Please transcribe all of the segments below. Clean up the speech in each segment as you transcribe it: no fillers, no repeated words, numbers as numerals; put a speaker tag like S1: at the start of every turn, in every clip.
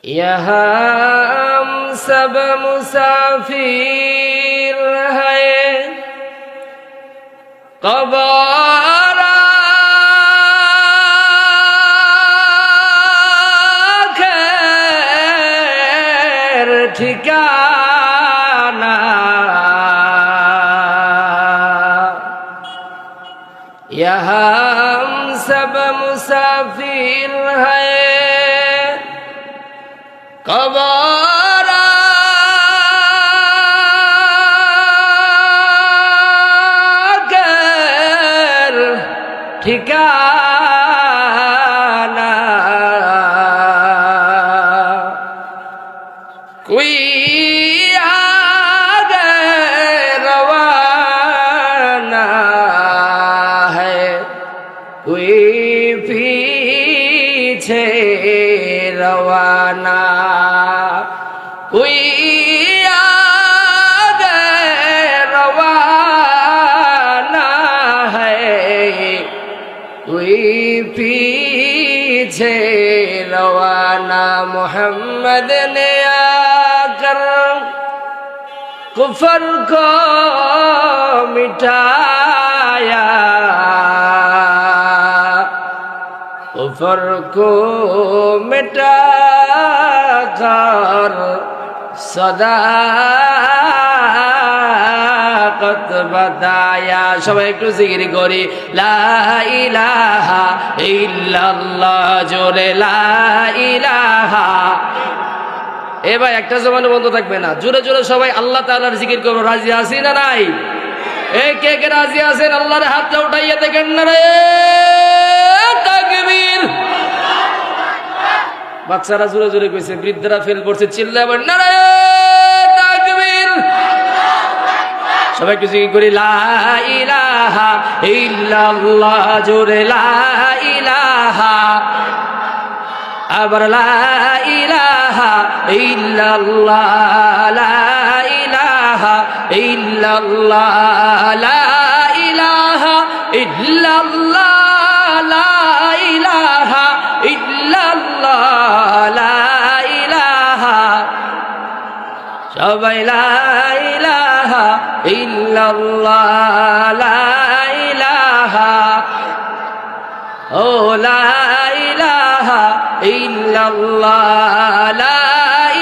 S1: यहाँ हम सब मुसाफिर हैं, कब्र आखिर ठिकाना। यहाँ हम सब मुसाफिर हैं, कब्र आखिर ठिकाना। कोई आगे रवाना है, कोई पीछे रवाना। कोई आगे रवाना है, कोई पीछे रवाना। मोहम्मद ने आकर कुफर को मिटाया, कुफर को मिटा कर सदाकत बताया। সবাই একটু জিকির করি লা ইলাহা ইল্লাল্লাহ, জোরে লা ইলাহা। এ ভাই একটা জমানো বন্ধ থাকবে না, জোরে জোরে সবাই আল্লাহ তাআলার জিকির করবো। রাজি আছি না নাই? এই কে কে রাজি আছেন আল্লাহর হাতটা উঠাইয়া দেখেন না রে তাকবীর। বাচ্চারা জোরে জোরে কইছে, বৃদ্ধরা ফেল করছে, চিল্লাবেন না রে তাকবীর। সবাই একটু জিকির করি লা ইলাহা ইল্লাল্লাহ, জোরে লা ইলাহা। আবার লা ইলাহা ইল্লাল্লাহ, লা ইলাহা ইল্লাল্লাহ, লা ইলাহা ইল্লাল্লাহ, লা ইলাহা ইল্লাল্লাহ, লা ইলাহা। সবাই লা ইলাহা ইল্লাল্লাহ, লা ইলাহা। ও লা ইলাহা ইল্লাল্লাহ, লা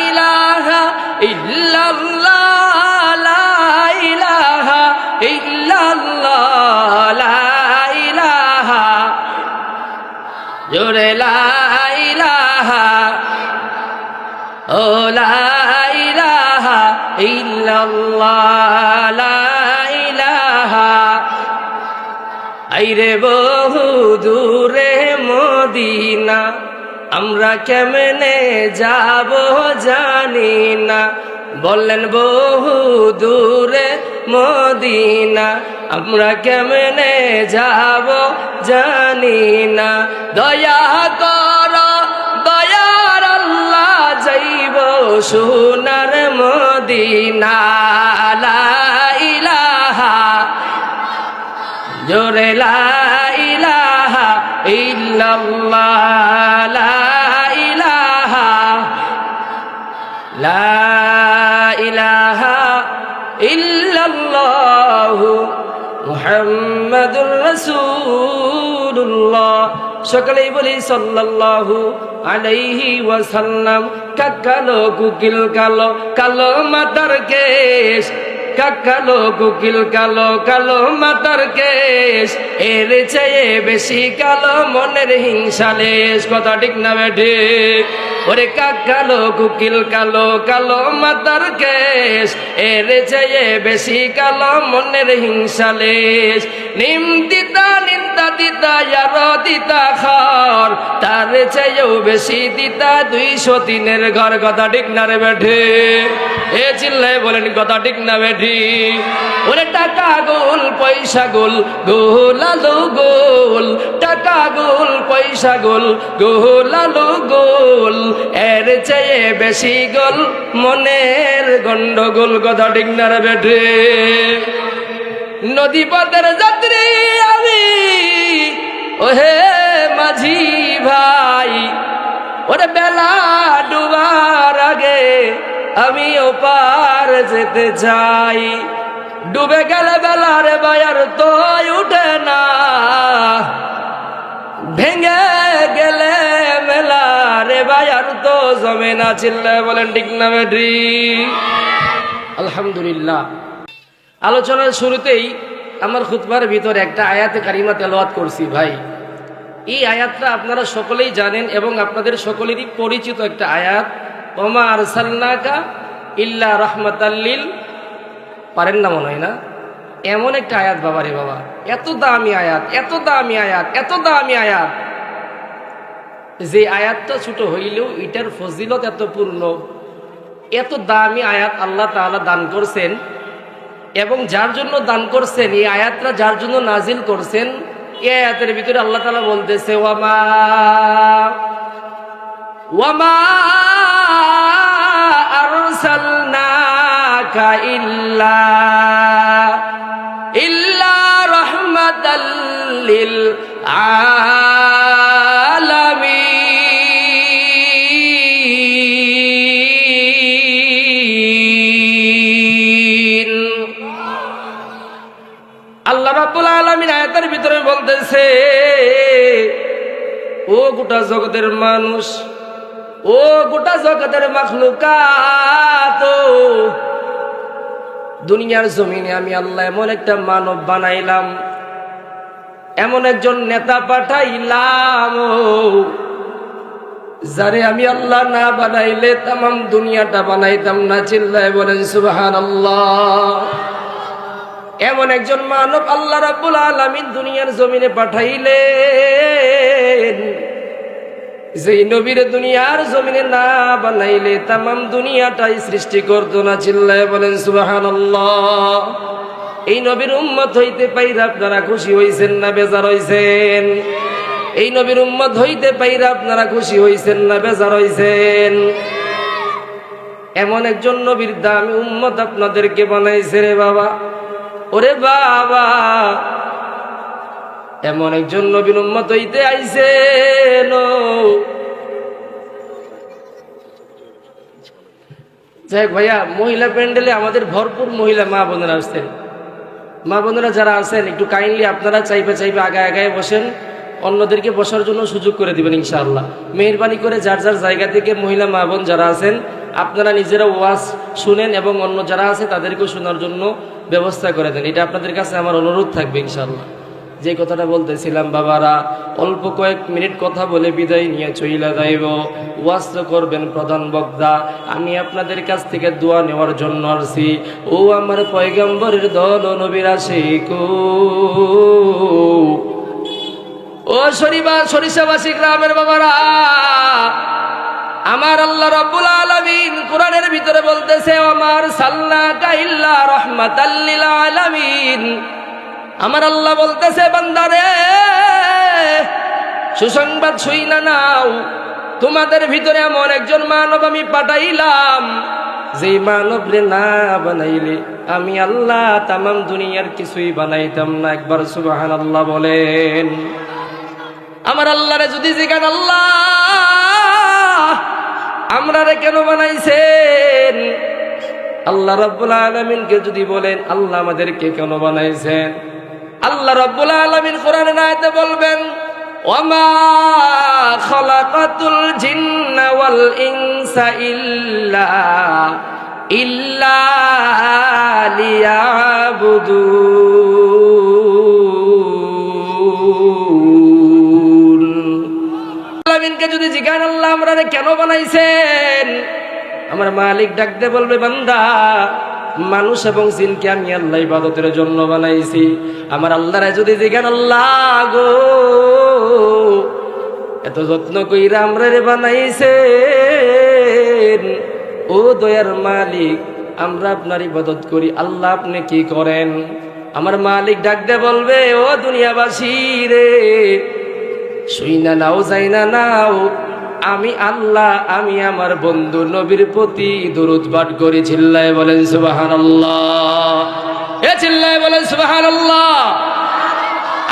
S1: ইলাহা ইল্লাল্লাহ, লা ইলাহা ইল্লাল্লাহ, লা ইলাহা। জোরে লা ইলাহা। ও লা ইলাহা ইল্লাল্লাহ, লা ইলাহা। আইরে বহু দূরে মদিনা, আমরা কেমনে যাব জানি না। বললেন বহু দূরে মদিনা, আমরা কেমনে যাব জানি না। দয়া কর দয়ার আল্লাহ, যাইব সোনার মদিনা। লা ইলাহা, জোরে লা ইলাহা ইল্লাল্লাহ, লা ইলাহা। লা ইলাহা ইল্লাল্লাহু মুহাম্মাদুর রাসূলুল্লাহ। সকলেই বলি সাল্লাল্লাহু আলাইহি ওয়াসাল্লাম। কালো কুকিল কালো, কালো মাতার কেশ, কালো কুকিল কালো, কালো মাতার কেশ। এর চেয়ে বেশি কালো মনের হিংসালেশ। কথা ঠিক না বেঠে? ওরে কালো কুকিল কালো, কালো মাতার কেশ। এর চেয়ে বেশি কালো মনের হিংসালেশ। নিম দিতা নিন্দা দিতা ইয়ার দিতা খর, তার চেয়েও বেশি দিতা 203 ঘর। কথা ঠিক না রে বেঠে? এ চিল্লায় বলেন কথা ঠিক না বেঠি? ওরে টাকা গোল পয়সা গোল, গোল আলু গোল। টাকা গোল পয়সা গোল, গোল আলু গোল। এর চেয়ে বেশি গোল মনের গন্ডগোল। কথা ঠিক না রে বেঠে? নদী পথের যাত্রী আমি, ওহে মাঝি ভাই। ওরে বেলা ডুবা আমি ওপার যেতে চাই। ডুবে গেলে বেলা রে ভাই আর তো উঠে না, ভেঙে গেলে মেলা রে ভাই আর তো জমে না। চিল্লায় বলেন ঠিক না বেঠি? আলহামদুলিল্লাহ। আলোচনার শুরুতেই আমার খুতবার ভিতরে একটা আয়াতে কারিমা তেলাওয়াত করছি ভাই। এই আয়াতটা আপনারা সকলেই জানেন এবং আপনাদের সকলেরই পরিচিত একটা আয়াত, ওমা আরসালনাকা ইল্লা রাহমাতাল লিল, পারেন না মনে হয় না? এমন একটা আয়াত বাবা রে বাবা, এত দামি আয়াত, এত দামি আয়াত, এত দামি আয়াত, যে আয়াতটা ছোট হইলেও এটার ফজিলত এত পূর্ণ। এত দামি আয়াত আল্লাহ তাআলা দান করছেন এবং যার জন্য দান করছেন, এই আয়াতটা যার জন্য নাজিল করছেন, এই আয়াতের ভিতরে আল্লাহ তাআলা বলতেছে ওয়ামা আরসালনাকা ইল্লা রাহমাতাল লিল আলামিন। আল্লাহ রাব্বুল আলামিন আয়াতের ভিতরে বলতেছে, ও গোটা জগতের মানুষ, ও গোটা জগতের মাখলুকাত, দুনিয়ার জমিনে আমি আল্লাহ এমন একটা মানব বানাইলাম, এমন একজন নেতা পাঠাইলাম যারে আমি আল্লাহ না বানাইলে তামাম দুনিয়াটা বানাইতাম না। চিল্লায় বলেন সুবহানাল্লাহ। এমন একজন মানব আল্লাহ রাব্বুল আলামিন দুনিয়ার জমিনে পাঠাইলেন, যেই নবীর দুনিয়ার জমিনে না বানাইলে তামাম দুনিয়াটাই সৃষ্টি করতো না। চিল্লায় বলেন সুবহানাল্লাহ। এই নবীর উম্মত হইতে পাইরা আপনারা খুশি হইছেন না বেজার হইছেন? এই নবীর উম্মত হইতে পাইরা আপনারা খুশি হইছেন না বেজার হইছেন? এমন একজন নবীর দামি উম্মত আপনাদেরকে বানাইছে রে বাবা, ওরে বাবা, এমন একজন নবীর উম্মত হইতে আইছেন। যাই ভাইয়া, মহিলা প্যান্ডেলে আমাদের ভরপুর মহিলা মা বোনেরা আসছেন। মা বোনেরা যারা আছেন একটু কাইন্ডলি আপনারা চাইবে আগায় আগায় বসেন, অন্যদেরকে বসার জন্য সুযোগ করে দিবেন ইনশাআল্লাহ। মেহেরবানি করে যার যার জায়গা থেকে মহিলা মা বোন যারা আছেন আপনারা নিজেরা ওয়াজ শুনেন এবং অন্য যারা আছে তাদেরকেও শোনার জন্য ব্যবস্থা করে দেন। এটা আপনাদের কাছে আমার অনুরোধ থাকবে ইনশাআল্লাহ। যে কথাটা বলতেছিলাম বাবারা, অল্প কয়েক মিনিট কথা বলে বিদায় নিয়ে চইলা যাইব। ওয়াজ করবেন প্রধান বক্তা, আমি আপনাদের কাছ থেকে দোয়া নেওয়ার জন্য আসছি। ও আমার পয়গম্বরের দল ও নবীর আশিক, ও সরিষাবাসী গ্রামের বাবারা, আমার আল্লাহ রাব্বুল আলামিন কোরআনের ভিতরে বলতেছে, আমার সাল্লাকা ইল্লা রাহমাতাল লিল আলামিন। আমার আল্লাহ বলতেছে, বান্দারে সুসংবাদ শুইনা নাও, তোমাদের ভিতরে এমন একজন মানব আমি পাঠাইলাম, যেই মানব রে না বানাইলে আমি আল্লাহ তামাম দুনিয়ার কিছুই বানাইতাম না। একবার সুবহানাল্লাহ বলেন। আমার আল্লাহরে যদি জিজ্ঞান, আল্লাহ আমরা রে কেন বানাইছেন? আল্লাহ রাব্বুল আলামিনকে যদি বলেন আল্লাহ আমাদেরকে কেন বানাইছেন, আল্লাহ রাব্বুল আলামিন কোরআনের আয়াতে বলবেন, ওয়ামা খালাকাতুল জিন্না ওয়াল ইনসা ইল্লা লিয়াবুদুন। আলামিনকে যদি জিজ্ঞাসা আল্লাহ আমরা কেন বানাইছেন, আমার মালিক ডাকতে বলবে, বান্দা মানুষ এবং জিনকে আমি আল্লাহ ইবাদতের জন্য বানাইছি। আমার আল্লাহরে যদি জিজ্ঞাসা আল্লাহ গো এত যত্ন কইরা আমরা রে বানাইছেন, ও দয়ার মালিক আমরা আপনার ইবাদত করি, আল্লাহ আপনি কি করেন? আমার মালিক ডাকতে বলবে, ও দুনিয়াবাসী রে শুইনা নাও যাইনা নাও, আমি আল্লাহ আমি আমার বন্ধু নবীর প্রতি দরুদ পাঠ করি। চিল্লায় বলেন সুবহানাল্লাহ, এ চিল্লায় বলেন সুবহানাল্লাহ।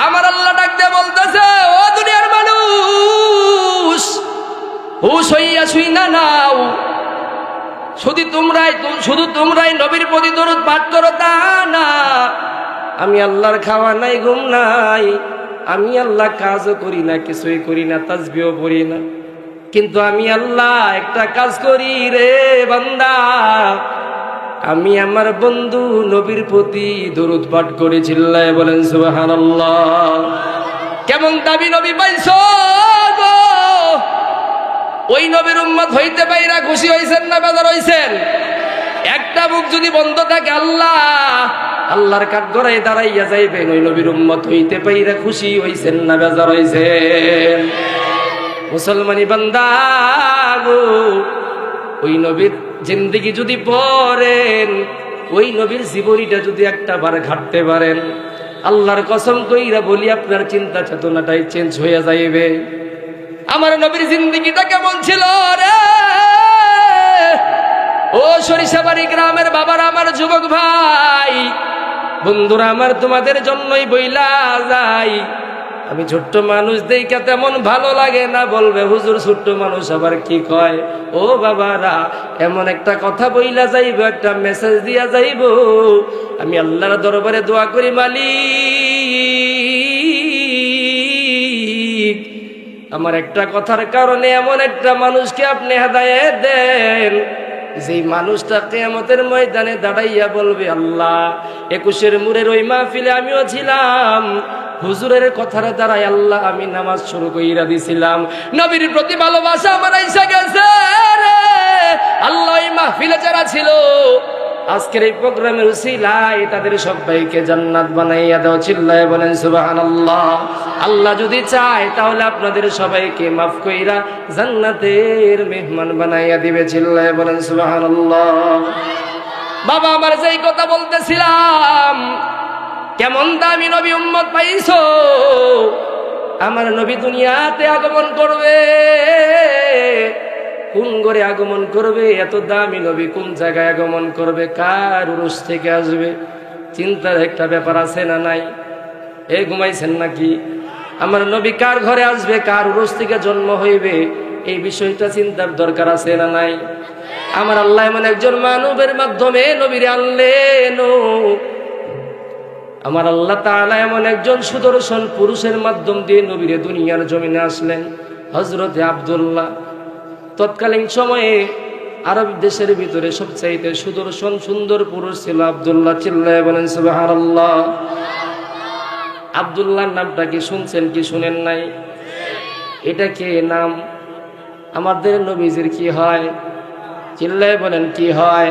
S1: আমার আল্লাহ ডাকতে বলতেছে, ও দুনিয়ার মানুষ হুশ হইয়া শুইনা নাও, শুধু তোমরাই নবীর প্রতি দরুদ পাঠ করো তা না, আমি আল্লাহর খাওয়া নাই, ঘুম নাই, আমি আল্লাহ কাজও করি না, কিছুই করি না, তাসবিহও পড়ি না, কিন্তু আমি আল্লাহ একটা কাজ করি রে বান্দা, আমি আমার বন্ধু নবীর প্রতি দরুদ পাঠ করে চিল্লায় বলেন সুবহানাল্লাহ। কেমন দাবি নবী পাইছো গো? ওই নবীর উম্মত হইতে পাইরা খুশি হইছেন না বেজার হইছেন? একটা মুখ যদি বন্ধ থাকে আল্লাহর কাঠগড়ায় দাঁড়াইয়া যাইবেন, ওই নবীর উম্মত হইতে পাইরা খুশি হইছেন না বেজার হইছেন? মুসলমানি বান্দা গো, ওই নবীর জিন্দেগি যদি পড়েন, ওই নবীর জীবনীটা যদি একটা বার ঘাটতে পারেন, আল্লাহর কসম কইরা বলি আপনার চিন্তা চেতনাটাই চেঞ্জ হয়ে যাইবে। আমার নবীর জিন্দেগিটা কেমন ছিল রে? ও সরিষাবাড়ি গ্রামের বাবারা, আমার যুবক ভাই বন্ধুরা আমার, তোমাদের জন্যই বইলা যাই, আমি ছোট্ট মানুষ দেইকা তেমন ভালো লাগে না, বলবে হুজুর ছোট্ট মানুষ আবার কি কয়? ও বাবারা, এমন একটা কথা বইলা যাইব, একটা মেসেজ দিয়া যাইব, আমি আল্লাহর দরবারে দোয়া করি, মালিক আমার একটা কথার কারণে এমন একটা মানুষকে আপনি হেদায়েত দেন, যেই মানুষটা কিয়ামতের ময়দানে দাঁড়াইয়া বলবে, আল্লাহ 21-এর মুরের ওই মাহফিলে আমিও ছিলাম, হুজুরের কথার দ্বারাই আল্লাহ আমি নামাজ শুরু কইরা দিছিলাম, নবীর প্রতি ভালোবাসা আমার আইসা গেছে রে। আল্লাহ এই মাহফিলে যারা ছিল, আজকের এই প্রোগ্রামের উসিলায় তাদের সবাইকে জান্নাত বানাইয়া দাও, চিল্লায় বলেন সুবহানাল্লাহ। আল্লাহ যদি চায় তাহলে আপনাদের সবাইকে মাফ কইরা জান্নাতের মেহমান বানাইয়া দিবে, চিল্লায় বলেন সুবহানাল্লাহ। বাবা আমার যেই কথা বলতেছিলাম, কেমন দামি নবী উম্মত পাইছো? আমার নবী দুনিয়াতে আগমন করবে, কোন ঘরে আগমন করবে? এত দামি নবী কোন জায়গায় আগমন করবে? কার উরুস থেকে আসবে? চিন্তার একটা ব্যাপার আছে না নাই? এই ঘুমাইছেন নাকি? আমার নবী কার ঘরে আসবে, কার উরুস থেকে জন্ম হইবে, এই বিষয়টা চিন্তার দরকার আছে না নাই? আমার আল্লাহ এমন একজন মানবের মাধ্যমে নবীরে আনলেন, আমার আল্লাহ তাআলা এমন একজন সুদর্শন পুরুষের মাধ্যম দিয়ে নবীরে দুনিয়ার জমিনে আসলেন, হযরতে আব্দুল্লাহ। তৎকালীন সময়ে আরব দেশের ভিতরে সবচাইতে সুদর্শন সুন্দর পুরুষ ছিল আব্দুল্লাহ, চিল্লায় বলেন সুবহানাল্লাহ। আব্দুল্লাহর নামটা কি শুনছেন কি শুনেন নাই? এটা কে নাম? আমাদের নবীজির কি হয়? চিল্লায় বলেন কি হয়?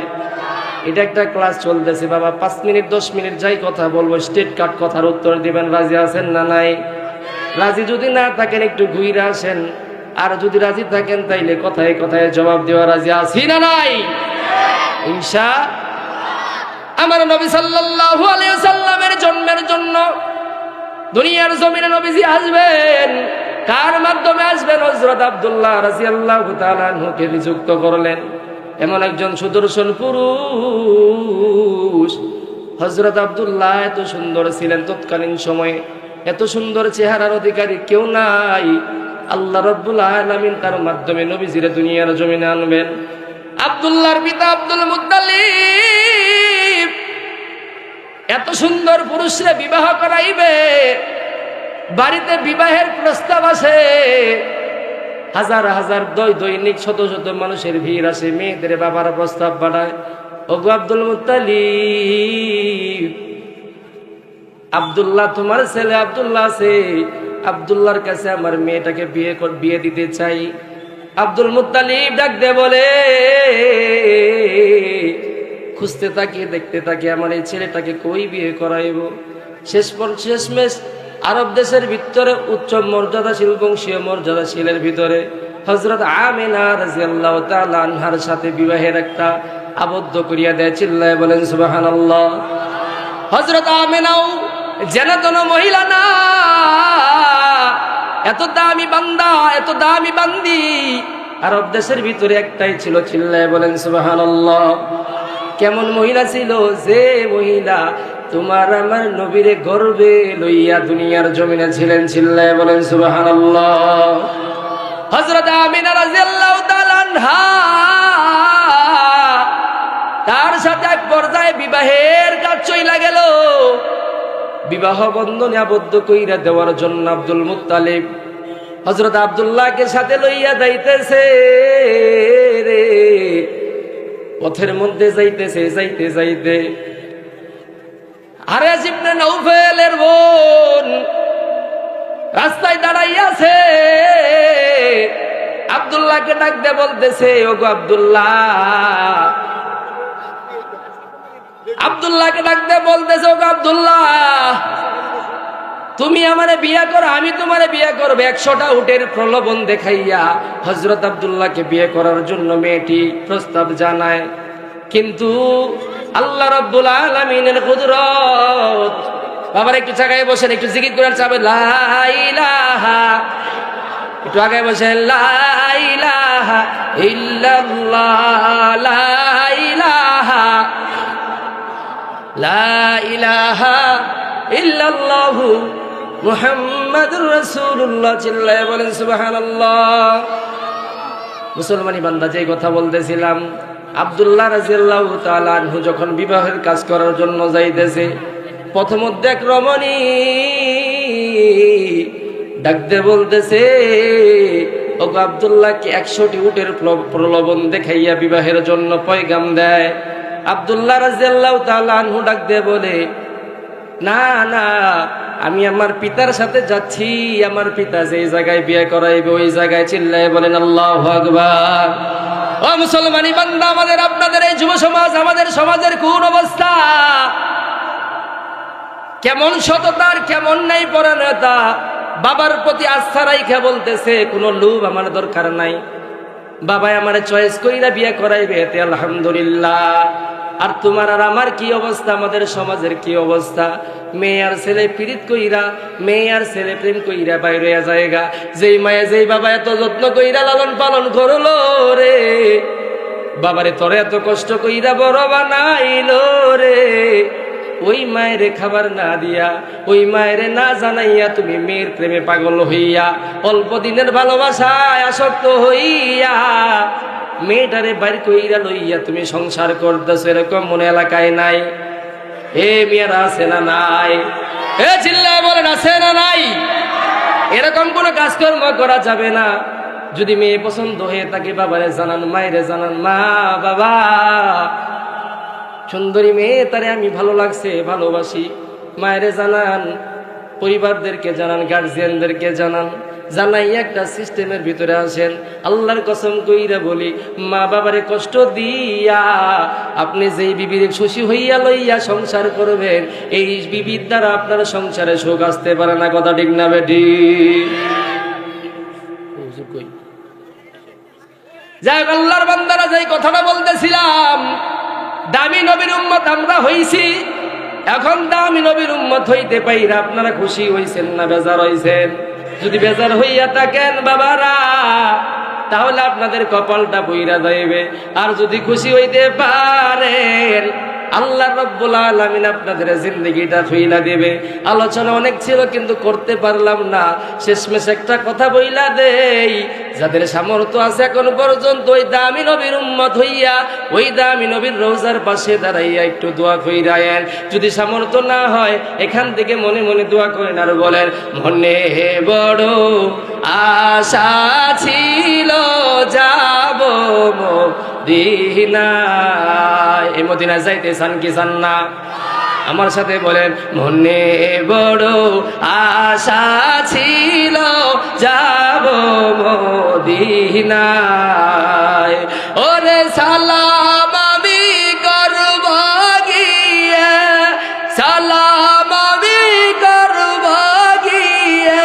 S1: এটা একটা ক্লাস চলতেছে বাবা, 5 মিনিট 10 মিনিট যাই কথা বলবো, স্টেট কাট কথার উত্তর দিবেন, রাজি আছেন না নাই? রাজি যদি না থাকেন একটু ঘুরে আসেন, আর যদি রাজি থাকেন তাইলে কথায় কথায় জবাব দেওয়া রাজি আছি না নাই? ইনশাআল্লাহ। আমার নবী সাল্লাল্লাহু আলাইহি ওয়াসাল্লামের জন্মের জন্য দুনিয়ার জমিনে নবীজি আসবেন, কার মাধ্যমে আসবেন? হযরত আব্দুল্লাহ রাদিয়াল্লাহু তাআলা আনহুকে নিযুক্ত করলেন। এমন একজন সুদর্শন পুরুষ হযরত আব্দুল্লাহ এত সুন্দর ছিলেন, তৎকালীন সময়ে এত সুন্দর চেহারার অধিকারী কেউ নাই। আল্লাহ রাব্বুল আলামিন তার মাধ্যমে নবীজিরে দুনিয়ার জমিনে আনবেন। আব্দুল্লাহর পিতা আব্দুল মুত্তালিব এত সুন্দর পুরুষরে বিবাহ করাইবে, বাড়িতে বিবাহের প্রস্তাব আসে, হাজার হাজার দৈনিক শত শত মানুষের ভিড় আসে, মেয়েদের বাবার প্রস্তাব পাঠায়, ওগো আব্দুল মুত্তালিব, আব্দুল্লাহ তোমার ছেলে আব্দুল্লাহ আছে, আব্দুল্লাহর কাছে আমার মেয়েটাকে বিয়ে দিতে চাই। আব্দুল মুত্তালিব ডাক দে বলে, খুঁজতে থাকি দেখতে থাকি আমার এই ছেলেটাকে কই বিয়ে করাইব। শেষমেশ আরব দেশের ভিতরে উচ্চ মর্যাদাশীল বংশীয় মর্যাদাশীলের ভিতরে হযরত আমিনা রাদিয়াল্লাহু তাআলা আনহার সাথে বিবাহের একটা আবদ্ধ করিয়া দেয়, চিল্লায় বলেন সুবহানাল্লাহ। হযরত আমিনাও যেন তেন মহিলা না, এত দামি বান্দা, এত দামি বান্দি আরব দেশের ভিতরে একটাই ছিল, চিল্লায় বলেন সুবহানাল্লাহ। কেমন মহিলা ছিল? যে মহিলা তোমার আমার নবীরে গর্বে লইয়া দুনিয়ার জমিনে ছিলেন, চিল্লায় বলেন সুবহানাল্লাহ। হযরত আমিনা রাদিয়াল্লাহু তাআলা আনহা সাথে এক পর্যায়ে বিবাহের কাজ চইলা গেল। বিবাহ বন্ধনে আবদ্ধ কইরা দেওয়ার জন্য আব্দুল মুত্তালিব হযরত আব্দুল্লাহকে সাথে লইয়া যাইতেছে রে। পথের মধ্যে যাইতেছে, যাইতে যাইতে হারেস ইবনে নওফেলের বোন রাস্তায় দাঁড়াইয়াছে। আব্দুল্লাহকে ডাক দিয়ে বলতেছে, ওগো আব্দুল্লাহ। আব্দুল্লাহকে ডাক দিয়ে বলতেছে, ওগো আব্দুল্লাহ, তুমি আমারে বিয়া করো, আমি তোমারে বিয়া করবো। 100টা উটের প্রলোভন দেখাইয়া হযরত আব্দুল্লাহকে বিয়ে করার জন্য মেয়েটি প্রস্তাব জানায়। কিন্তু আল্লাহ রাব্বুল আলামিনের কুদরত। বাবার একটু জায়গায় বসেন, একটু জিকির করার চাবে লা ইলাহা, একটু আগে বসেন লা ইলাহা ইল্লাল্লাহ, লা ইলাহা, লা ইলাহা ইল্লাল্লাহু মুহাম্মাদুর রাসূলুল্লাহ। চিল্লায়ে বলেন সুবহানাল্লাহ। মুসলমানি বান্দা, যে কথা বলতেছিলাম, আব্দুল্লাহ রাদিয়াল্লাহু তাআলা আনহু যখন বিবাহের কাজ করার জন্য যাইতেছে, প্রথমত এক রমণী ডাকতে বলতেছে, ওগো আব্দুল্লাহকে 100টি উটের প্রলোভন দেখাইয়া বিবাহের জন্য পয়গাম দেয়। আব্দুল্লাহ রাদিয়াল্লাহু তাআলা আনহু ডাক দিয়ে বলে, না না, আমি আমার পিতার সাথে যাচ্ছি, আমার পিতা যে জায়গায় বিয়ে করাইবে ওই জায়গায়। চিল্লায়ে বলেন আল্লাহু আকবার। ও মুসলমানি বান্দা, আমাদের আপনাদের এই যুব সমাজ, আমাদের সমাজের কোন অবস্থা, কেমন সততার, কেমন নাই পরায়ণতা। বাবার প্রতি আস্থা রাইখা বলতেছে, কোনো লোভ আমার দরকার নাই, বাবাই আমারে চয়েস কইরা বিয়ে করাইবে, এতে আলহামদুলিল্লাহ। আর তোমার আর আমার কি অবস্থা, আমাদের সমাজের কি অবস্থা। মেয়ে আর ছেলে পীড়িত কইরা, মেয়ে আর ছেলে প্রেম কইরা বাইরে জায়গা। যেই মায়ে যেই বাবা এত যত্ন কইরা লালন পালন করলো রে, বাবারে তোরে এত কষ্ট কইরা বড় বানাইলো রে, ওই মায়ের খাবার না দিয়া, ওই মায়ের না জানাইয়া তুমি মেয়ের প্রেমে পাগল হইয়া, অল্প দিনের ভালোবাসায় আসক্ত হইয়া মেয়েটারে বাইর কইরা লইয়া তুমি সংসার করতেছো। এরকম মনে এলাকায় নাই? এ মেয়েরা আছে না নাই? এ চিল্লায় বলেন আছে না নাই? এরকম কোনো কাজকর্ম করা যাবে না। যদি মেয়ে পছন্দ হয়ে থাকে, বাবারে জানান, মায়েরে জানান, মা বাবা সুন্দরী মেয়ে, তারে আমি ভালো লাগছে, ভালোবাসি। মায়েরে জানান, পরিবারদেরকে জানান, গার্জিয়ানদেরকে জানান। জানাই একটা সিস্টেমের ভিতরে আসেন। আল্লাহর কসম কইরা বলি, মা বাবারে কষ্ট দিয়া আপনি যেই বিবির খুশি হইয়া লইয়া সংসার করবেন, এই বিবির দ্বারা আপনার সংসারে সুখ আসতে পারে না। কথা ঠিক না বেটি? যাই হোক, আল্লাহর বান্দারা, যেই কথাটা বলতেছিলাম, দামি নবীর উম্মত আমরা হইছি। এখন দামি নবীর উম্মত হইতে পাইরা আপনারা খুশি হইছেন না বেজার হইছেন? যদি বেজার হইয়া থাকেন বাবারা, তাহলে আপনাদের কপালটা বইরা যাইবে। আর যদি খুশি হইতে পারেন, আল্লাহ রাব্বুল আলামিন আপনাদের জিন্দেগিটা ফিরা দেবে। আলোচনা অনেক ছিল, কিন্তু করতে পারলাম না। শেষমেশ একটা কথা বইলা দেই, যাদের সামর্থ্য আছে এখন পর্যন্ত ওই দামি নবীর উম্মত হইয়া ওই দামি নবীর রওজার পাশে দাঁড়াইয়া একটু দোয়া কইরায়েন। যদি সামর্থ্য না হয়, এখান থেকে মনে মনে দোয়া করেন আর বলেন, মনে বড় আশা ছিল যাব মদিনায়। এই মদিনায় যাইতে চান কি চান না? আমার সাথে বলেন, মনে বড় আশা ছিল যাব মদিনায়। ওরে সালাম আমি করব গিয়ে, সালাম আমি করব গিয়ে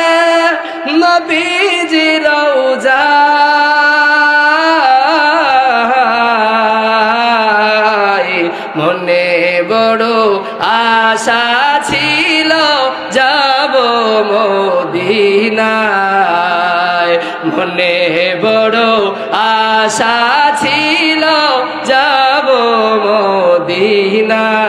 S1: নবীজি রওজা। মনে বড় আশা ছিল যাব মদিনায়, মনে বড় আশা ছিল যাব মদিনায়।